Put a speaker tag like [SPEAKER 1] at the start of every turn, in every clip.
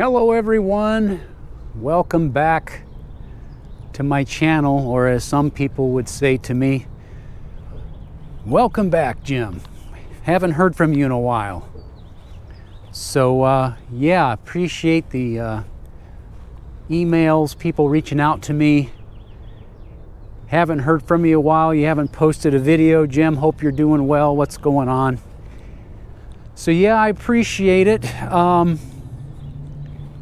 [SPEAKER 1] Hello everyone, welcome back to my channel, or as some people would say to me, welcome back, Jim. Haven't heard from you in a while. So yeah, appreciate the emails, people reaching out to me. Haven't heard from you a while, you haven't posted a video. Jim, hope you're doing well, what's going on? So yeah, I appreciate it.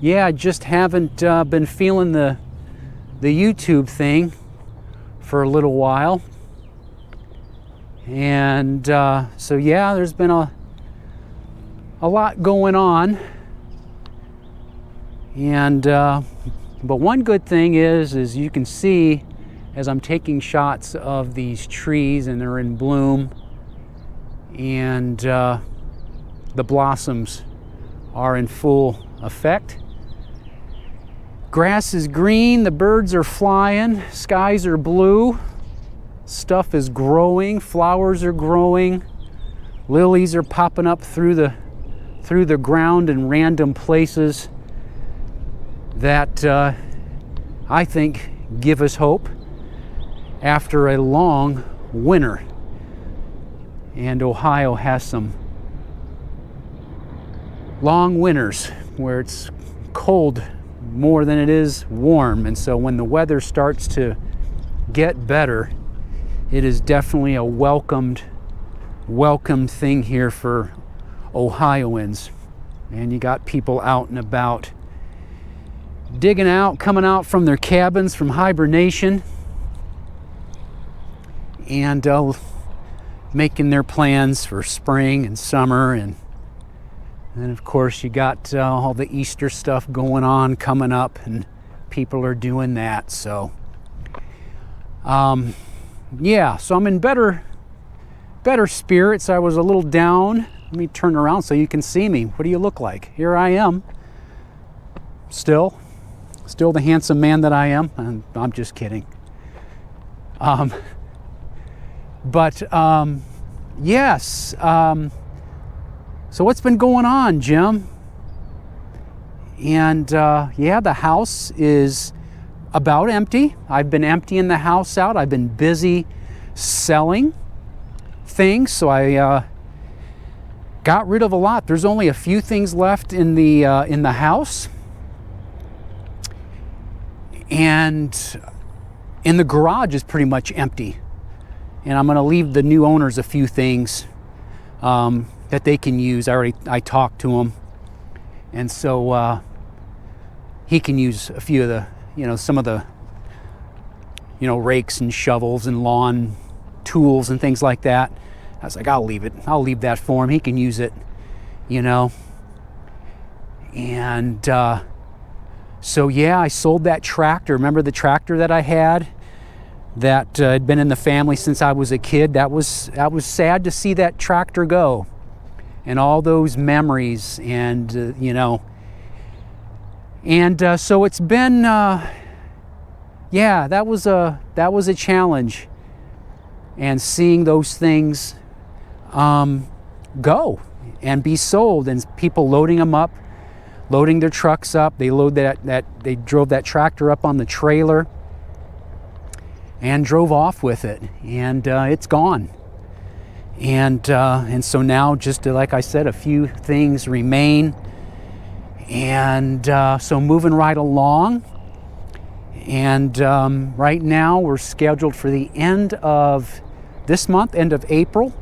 [SPEAKER 1] Yeah, I just haven't been feeling the YouTube thing for a little while. And so yeah, there's been a lot going on. And but one good thing is you can see as I'm taking shots of these trees and they're in bloom, and the blossoms are in full effect. Grass is green, the birds are flying, skies are blue, stuff is growing, flowers are growing, lilies are popping up through the ground in random places that I think give us hope after a long winter. And Ohio has some long winters where it's cold more than it is warm, and so when the weather starts to get better, it is definitely a welcome thing here for Ohioans. And you got people out and about digging out, coming out from their cabins from hibernation, and making their plans for spring and summer. And then of course you got all the Easter stuff going on coming up, and people are doing that. So yeah, so I'm in better spirits. I was a little down. Let me turn around so you can see me. What do you look like? Here I am, still the handsome man that I am, and I'm just kidding. But yes, so what's been going on, Jim? And yeah, the house is about empty. I've been emptying the house out. I've been busy selling things, so I got rid of a lot. There's only a few things left in the house, and in the garage is pretty much empty. And I'm going to leave the new owners a few things that they can use. I talked to him, and so he can use a few of the, some of the, rakes and shovels and lawn tools and things like that. I was like, I'll leave that for him. He can use it, And so yeah, I sold that tractor. Remember the tractor that I had? That had been in the family since I was a kid. That was sad to see that tractor go, and all those memories, and and so it's been yeah, that was a challenge, and seeing those things go and be sold, and people loading them up, loading their trucks up. They they drove that tractor up on the trailer and drove off with it, and it's gone. And so now, just like I said, a few things remain, and so moving right along. And right now we're scheduled for the end of this month, end of April,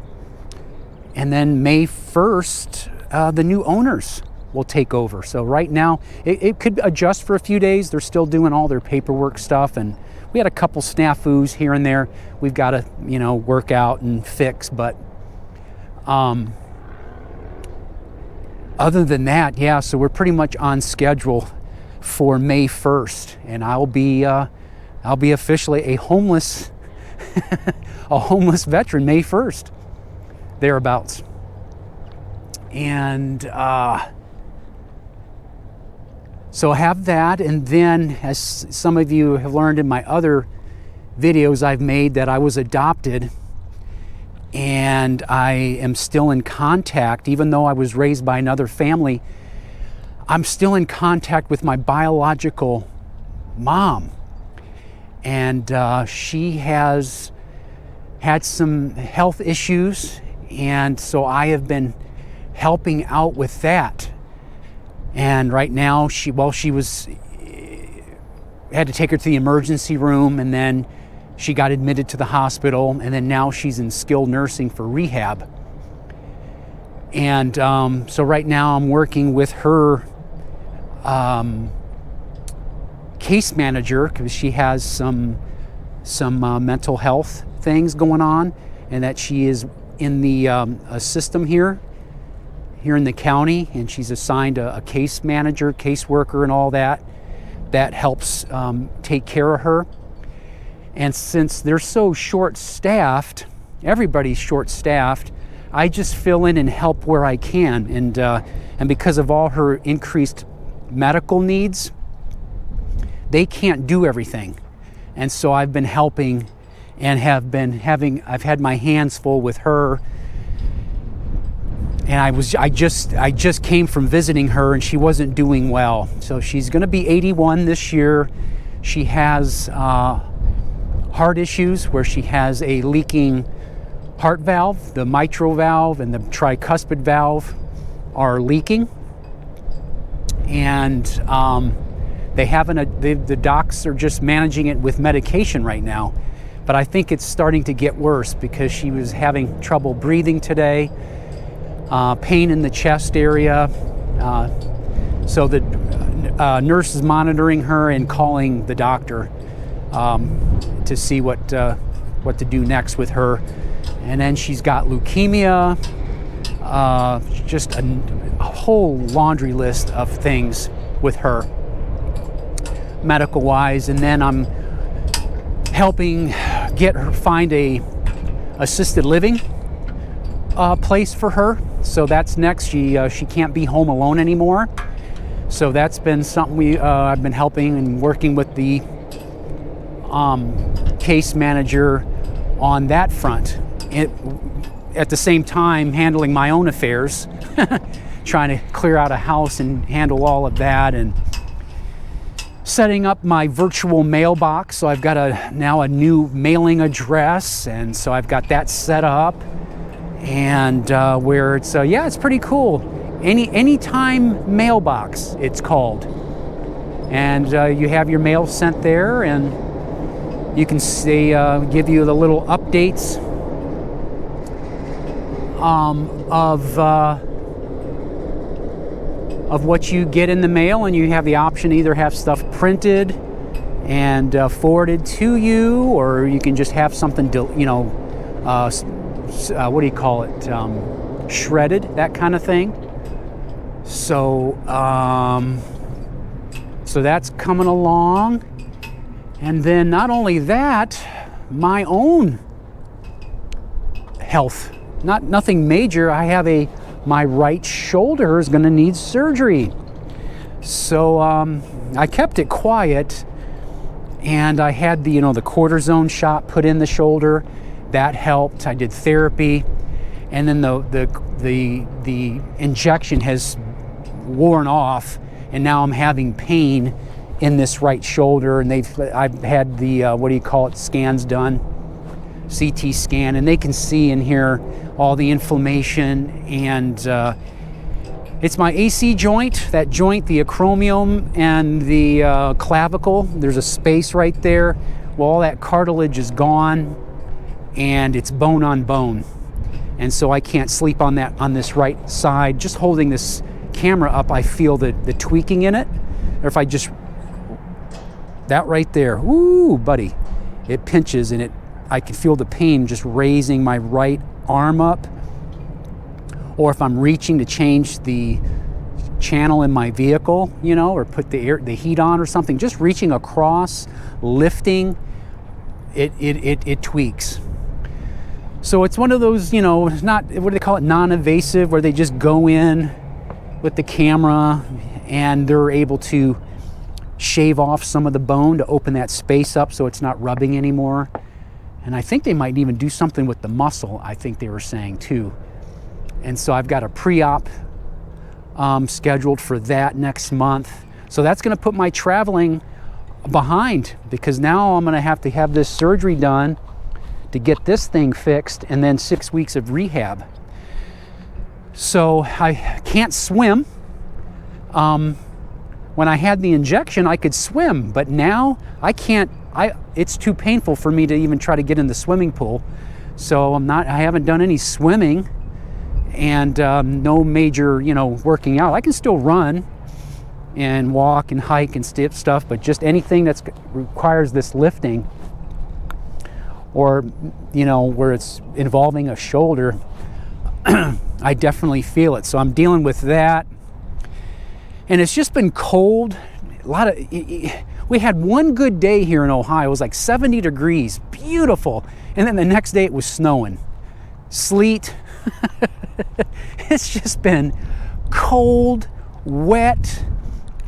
[SPEAKER 1] and then May 1st, the new owners will take over. So right now it could adjust for a few days. They're still doing all their paperwork stuff, and we had a couple snafus here and there we've got to work out and fix, but other than that, yeah, so we're pretty much on schedule for May 1st, and I'll be officially a homeless a homeless veteran May 1st, thereabouts. And so I have that, and then, as some of you have learned in my other videos I've made, that I was adopted, and I am still in contact, even though I was raised by another family. I'm still in contact with my biological mom, and she has had some health issues, and so I have been helping out with that. And right now she had to take her to the emergency room, and then she got admitted to the hospital, and then now she's in skilled nursing for rehab. And so right now I'm working with her case manager, because she has some mental health things going on, and that she is in the a system here in the county, and she's assigned a case manager, caseworker, and all that helps take care of her. And since they're so short-staffed, everybody's short-staffed, I just fill in and help where I can. And because of all her increased medical needs, they can't do everything. And so I've been helping, and I've had my hands full with her. And I just came from visiting her, and she wasn't doing well. So she's going to be 81 this year. She has heart issues, where she has a leaking heart valve. The mitral valve and the tricuspid valve are leaking, and the docs are just managing it with medication right now. But I think it's starting to get worse, because she was having trouble breathing today, pain in the chest area. So the nurse is monitoring her and calling the doctor to see what to do next with her. And then she's got leukemia, just a whole laundry list of things with her, medical-wise. And then I'm helping get her find a assisted living place for her. So that's next. She can't be home alone anymore. So that's been something I've been helping and working with the case manager on that front. At the same time, handling my own affairs, trying to clear out a house and handle all of that, and setting up my virtual mailbox. So I've got now a new mailing address, and so I've got that set up, and where it's it's pretty cool. Anytime mailbox, it's called, and you have your mail sent there, and you can see give you the little updates of what you get in the mail, and you have the option to either have stuff printed and forwarded to you, or you can just have something, what do you call it? Shredded, that kind of thing. So, so that's coming along. And then not only that, my own health, nothing major. I have my right shoulder is going to need surgery. So I kept it quiet, and I had the cortisone shot put in the shoulder. That helped. I did therapy, and then the injection has worn off, and now I'm having pain in this right shoulder. And I've had the scans done, CT scan, and they can see in here all the inflammation, and it's my AC joint, that joint, the acromion and the clavicle. There's a space right there. Well, all that cartilage is gone, and it's bone on bone, and so I can't sleep on this right side. Just holding this camera up, I feel the tweaking in it. Or if I just, that right there, ooh, buddy, it pinches, and I can feel the pain just raising my right arm up. Or if I'm reaching to change the channel in my vehicle, or put the heat on or something, just reaching across, lifting, it tweaks. So it's one of those, it's not, what do they call it, non-invasive, where they just go in with the camera and they're able to shave off some of the bone to open that space up so it's not rubbing anymore. And I think they might even do something with the muscle, I think they were saying too. And so I've got a pre-op scheduled for that next month. So that's going to put my traveling behind, because now I'm going to have this surgery done to get this thing fixed, and then 6 weeks of rehab. So I can't swim. When I had the injection, I could swim, but now I can't. It's too painful for me to even try to get in the swimming pool. So I haven't done any swimming, and no major, working out. I can still run and walk and hike and stuff, but just anything that requires this lifting, or where it's involving a shoulder, I definitely feel it. So I'm dealing with that. And it's just been cold. We had one good day here in Ohio. It was like 70 degrees, beautiful. And then the next day it was snowing, sleet. It's just been cold, wet,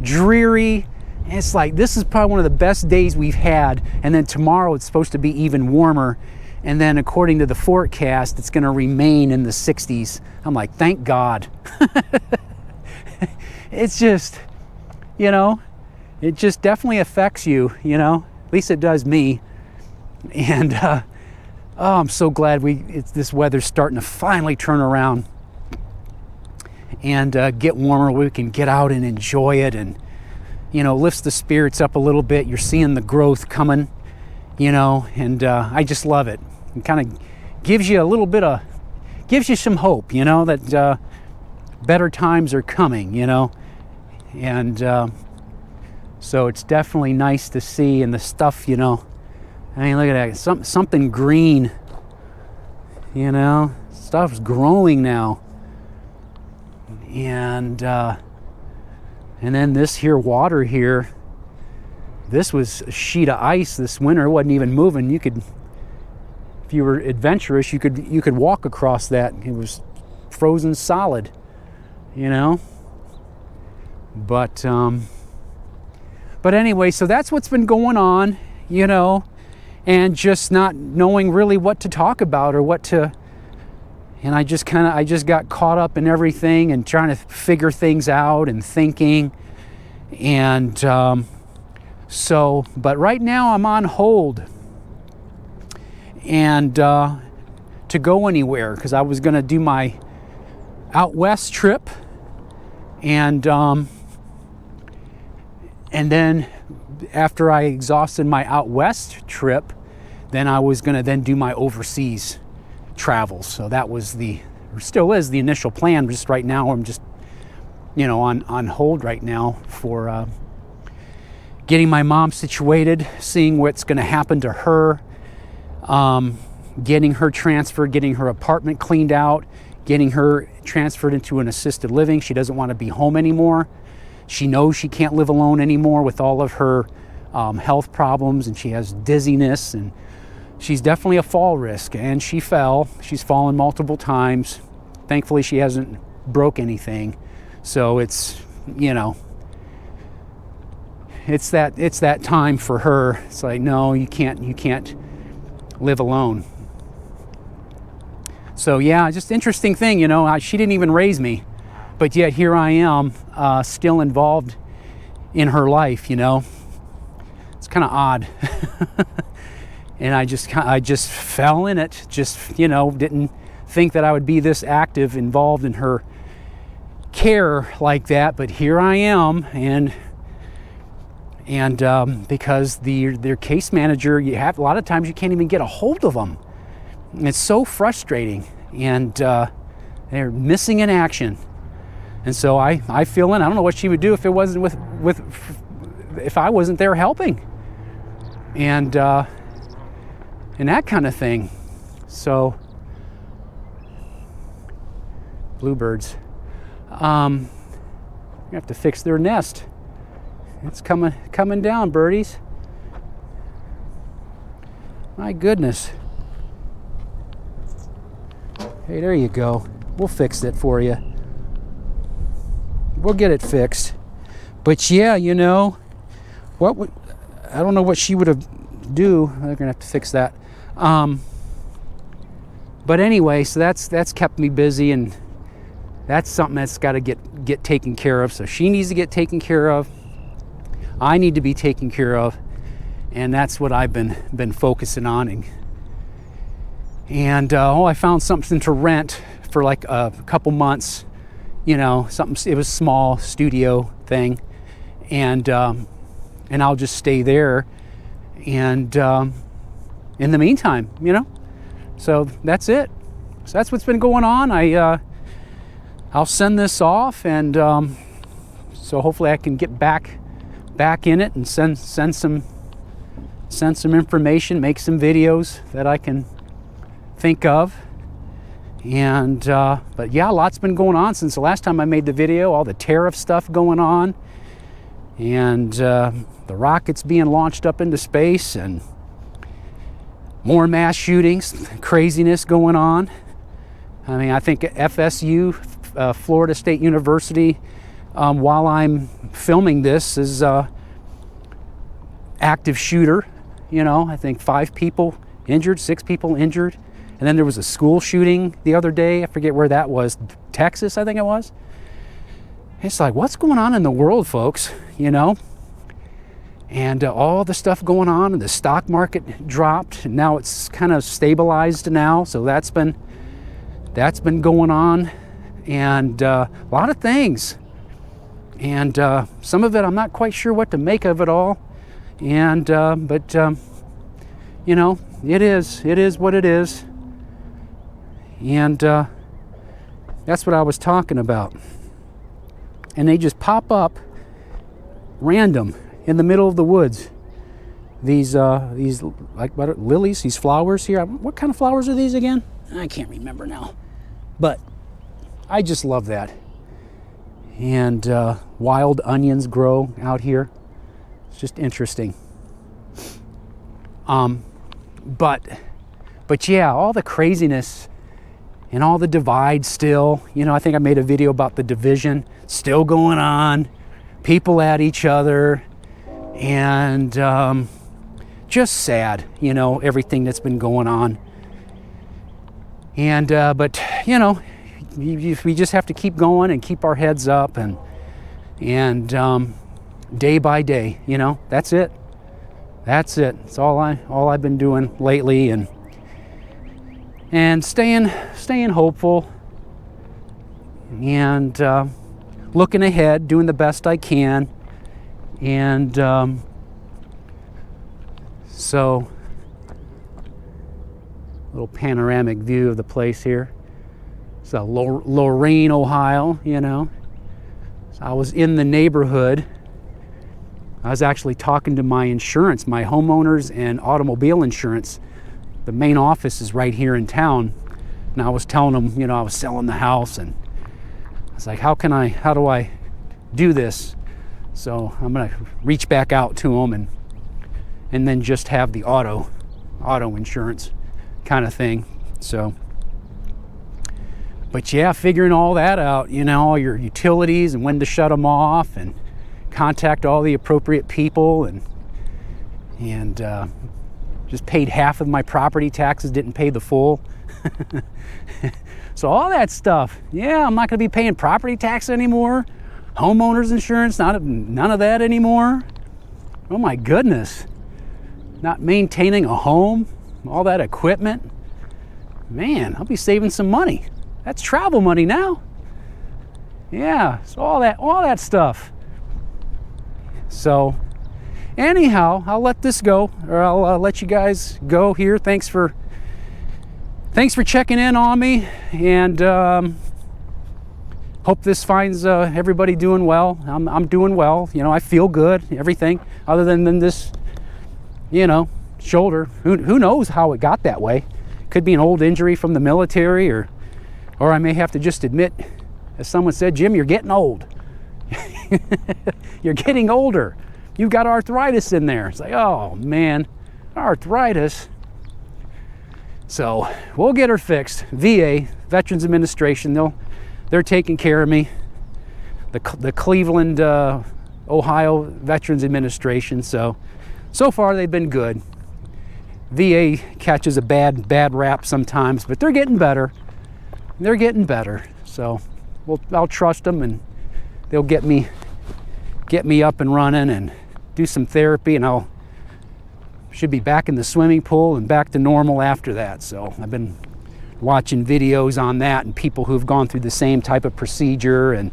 [SPEAKER 1] dreary. And it's like, this is probably one of the best days we've had. And then tomorrow it's supposed to be even warmer. And then according to the forecast, it's going to remain in the 60s. I'm like, thank God. It's just, it just definitely affects you, at least it does me. And I'm so glad this weather's starting to finally turn around and get warmer. We can get out and enjoy it, and lifts the spirits up a little bit. You're seeing the growth coming, and I just love it. It kind of gives you some hope, that better times are coming, and so it's definitely nice to see. And the stuff, look at that, something green, stuff's growing now. And then this here water here, this was a sheet of ice this winter. It wasn't even moving. You could, if you were adventurous, you could walk across that. It was frozen solid, But anyway, so that's what's been going on, and just not knowing really what to talk about or what to. And I just got caught up in everything and trying to figure things out and thinking. And but right now I'm on hold and to go anywhere, because I was going to do my out west trip, and then after I exhausted my out west trip, then I was going to then do my overseas travels. So that was still is the initial plan. Just right now I'm just on hold right now for getting my mom situated, seeing what's going to happen to her, getting her transferred, getting her apartment cleaned out, getting her transferred into an assisted living. She doesn't want to be home anymore. She knows she can't live alone anymore with all of her health problems, and she has dizziness, and she's definitely a fall risk, and she fell. She's fallen multiple times. Thankfully, she hasn't broke anything. So it's, it's that time for her. It's like, no, you can't live alone. So yeah, just interesting thing, she didn't even raise me, but yet here I am, still involved in her life, It's kind of odd. And I just fell in it. Just, didn't think that I would be this active, involved in her care like that. But here I am, and because their case manager, a lot of times you can't even get a hold of them. And it's so frustrating, and they're missing in action. And so I feel in. I don't know what she would do if it wasn't if I wasn't there helping, and that kind of thing. So bluebirds, you have to fix their nest. It's coming down, birdies. My goodness. Hey, there you go. We'll fix it for you. We'll get it fixed. But yeah, I don't know what she would have do. They're gonna have to fix that. But anyway, so that's kept me busy, and that's something that's got to get taken care of. So she needs to get taken care of. I need to be taken care of, and that's what I've been focusing on. And I found something to rent for like a couple months. You know, something. It was a small studio thing, and I'll just stay there. And in the meantime, you know, so that's it. So that's what's been going on. I'll send this off, and so hopefully I can get back in it and send some information, make some videos that I can think of. And but yeah, lots been going on since the last time I made the video. All the tariff stuff going on, and the rockets being launched up into space, and more mass shootings, craziness going on. I mean, I think FSU, Florida State University, while I'm filming this, is active shooter. You know, I think 5 people injured, 6 people injured. And then there was a school shooting the other day. I forget where that was. Texas, I think it was. It's like, what's going on in the world, folks? You know? And all the stuff going on, and the stock market dropped, and now it's kind of stabilized now. So that's been going on, and a lot of things. And some of it I'm not quite sure what to make of it all. And but you know, it is what it is. And that's what I was talking about. And they just pop up random in the middle of the woods. These like what, lilies, these flowers here. What kind of flowers are these again? I can't remember now. But I just love that. And wild onions grow out here. It's just interesting. But yeah, all the craziness and all the divide still. You know, I think I made a video about the division still going on. People at each other. And just sad, you know, everything that's been going on. And but you know, we just have to keep going and keep our heads up, and day by day, you know, that's it. It's all I've been doing lately, and staying hopeful, and looking ahead, doing the best I can. And so, little panoramic view of the place here. It's Lorain, Ohio, you know. So I was in the neighborhood. I was actually talking to my insurance, my homeowners and automobile insurance. The main office is right here in town. And I was telling them, you know, I was selling the house, and I was like, how do I do this? So I'm gonna reach back out to them and then just have the auto insurance kind of thing. So, but yeah, figuring all that out, you know, all your utilities and when to shut them off, and contact all the appropriate people, and just paid half of my property taxes, didn't pay the full. So all that stuff, yeah, I'm not gonna be paying property tax anymore. Homeowners insurance, none of that anymore. Oh my goodness. Not maintaining a home, all that equipment. Man, I'll be saving some money. That's travel money now. Yeah, so all that stuff. So anyhow, I'll let this go, or I'll let you guys go here. Thanks for checking in on me, and hope this finds everybody doing well. I'm doing well. You know, I feel good. Everything other than this, you know, shoulder. Who knows how it got that way? Could be an old injury from the military, or I may have to just admit, as someone said, Jim, you're getting old. You're getting older. You've got arthritis in there. It's like, oh man, arthritis. So we'll get her fixed. VA, Veterans Administration, they're taking care of me. The Cleveland, Ohio Veterans Administration. So far they've been good. VA catches a bad rap sometimes, but they're getting better. So I'll trust them, and they'll get me up and running and do some therapy, and should be back in the swimming pool and back to normal after that. So I've been watching videos on that and people who've gone through the same type of procedure and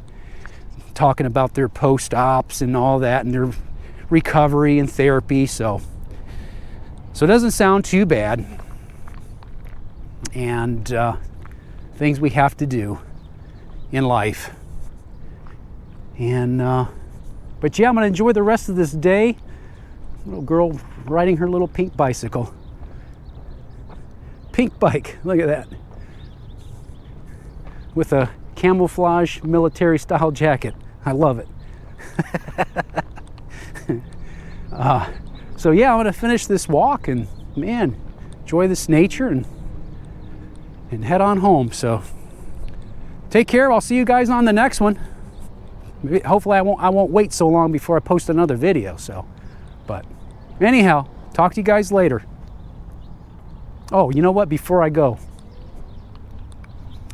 [SPEAKER 1] talking about their post-ops and all that and their recovery and therapy. So it doesn't sound too bad, and things we have to do in life. And but yeah, I'm gonna enjoy the rest of this day. Little girl riding her little pink bicycle. Pink bike, look at that. With a camouflage military style jacket. I love it. So yeah, I'm gonna finish this walk and, man, enjoy this nature and head on home. So take care. I'll see you guys on the next one. Hopefully I won't wait so long before I post another video. So, but anyhow, talk to you guys later. Oh, you know what? Before I go,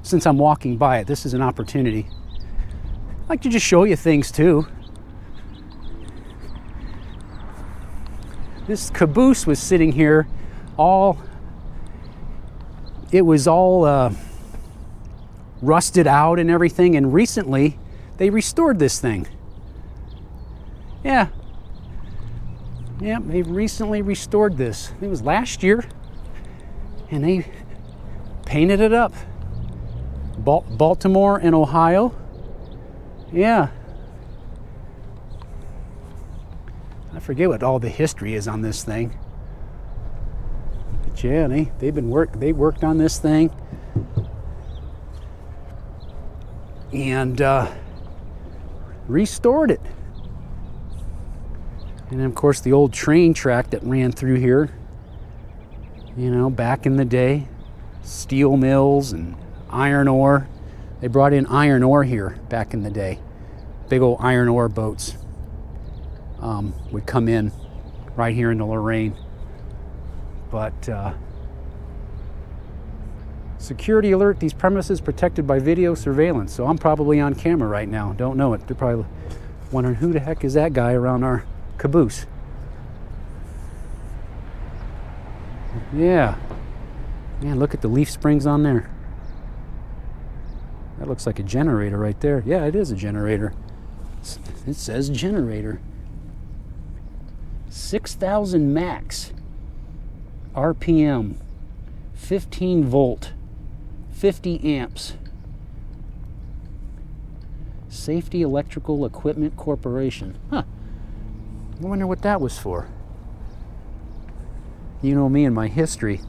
[SPEAKER 1] since I'm walking by it, this is an opportunity. I'd like to just show you things too. This caboose was sitting here it was all rusted out and everything, and recently they restored this thing. Yeah, they recently restored this. It was last year, and they painted it up. Baltimore and Ohio. Yeah. I forget what all the history is on this thing. But yeah, they worked on this thing. And restored it. And then, of course, the old train track that ran through here, you know, back in the day, steel mills and iron ore. They brought in iron ore here back in the day. Big old iron ore boats would come in right here into Lorraine. But security alert, these premises protected by video surveillance. So I'm probably on camera right now. Don't know it. They're probably wondering, who the heck is that guy around our caboose? Yeah. Man, look at the leaf springs on there. That looks like a generator right there. Yeah, it is a generator. It says generator. 6,000 max. RPM. 15 volt. 50 amps. Safety Electrical Equipment Corporation. Huh. I wonder what that was for. You know me and my history.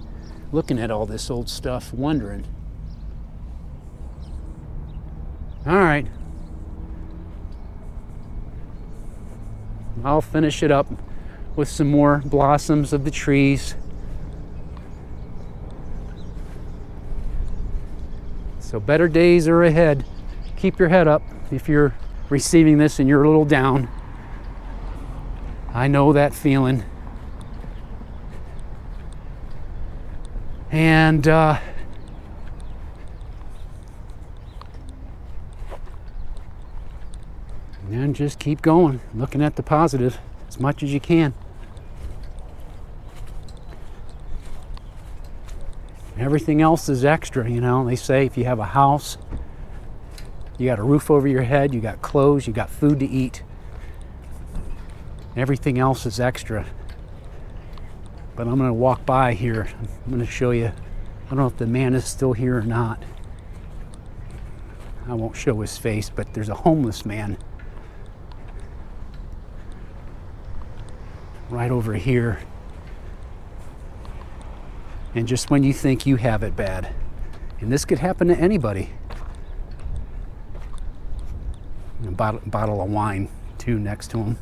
[SPEAKER 1] Looking at all this old stuff, wondering. All right. I'll finish it up with some more blossoms of the trees. So better days are ahead. Keep your head up if you're receiving this and you're a little down. I know that feeling. And then just keep going, looking at the positive as much as you can. Everything else is extra, you know. They say if you have a house, you got a roof over your head, you got clothes, you got food to eat. Everything else is extra. But I'm going to walk by here. I'm going to show you. I don't know if the man is still here or not. I won't show his face, but there's a homeless man right over here. And just when you think you have it bad, and this could happen to anybody. A bottle of wine too next to him.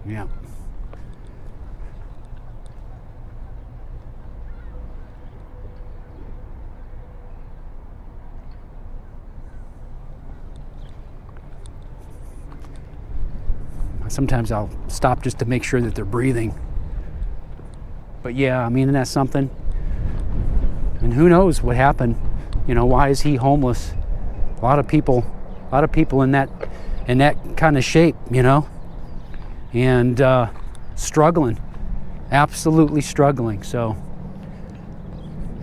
[SPEAKER 1] Yeah. Sometimes I'll stop just to make sure that they're breathing. But yeah, I mean, isn't that something? And who knows what happened? You know, why is he homeless? A lot of people in that kind of shape, you know, and struggling, absolutely struggling. So,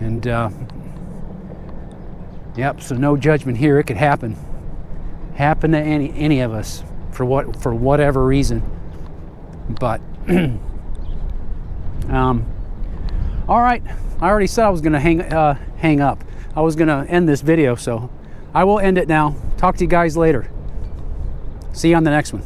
[SPEAKER 1] and yep. So no judgment here. It could happen to any of us for whatever reason. But all right. I already said I was going to hang up. I was going to end this video, so I will end it now. Talk to you guys later. See you on the next one.